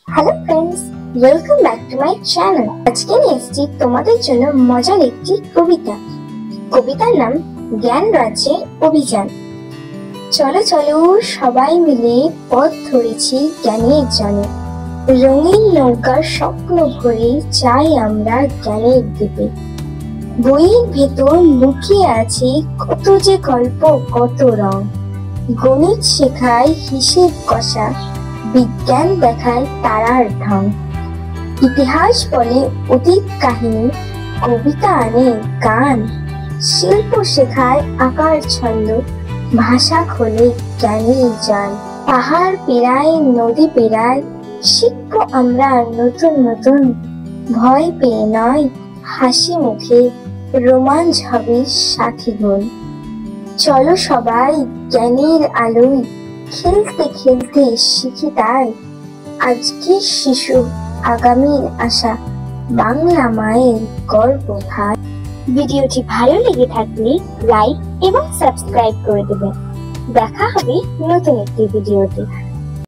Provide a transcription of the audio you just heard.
Hello friends, welcome back to my channel. আজকে নিয়ে এসেছি তোমাদের জন্য মজার একটি কবিতা। কবিতার নাম জ্ঞান রাজ্যের অভিযান। চলো চলো সবাই মিলে পথ ধরেছি জ্ঞানের জনে, রঙিন নৌকার স্বপ্ন ভরে চাই আমরা জ্ঞানের দ্বীপে। বইয়ের ভেতর লুকিয়ে আছে কত যে গল্প, কত রং। গণিত শেখায় হিসেব কষা, বিজ্ঞান দেখায় তারার ঢং। ইতিহাস বলে অতীত কাহিনী, কবিতা আনে গান। শিল্প শেখায় আকার ছন্দ, ভাষা খোলে জ্ঞানের জান। পাহাড় পেরায় নদী পেরায় শিখবো আমরা নতুন নতুন। ভয় পেয়ে নয়, হাসি মুখে রোমাঞ্চ হবে 60 গুণ। চলো সবাই জ্ঞানের আলোয় খেলতে খেলতে শিখি তাই। আজকের শিশু আগামীর আশা, বাংলা মায়ের গর্ব ভাই। ভিডিওটি ভালো লেগে থাকলে লাইক এবং সাবস্ক্রাইব করে দেবেন। দেখা হবে নতুন একটি ভিডিওতে।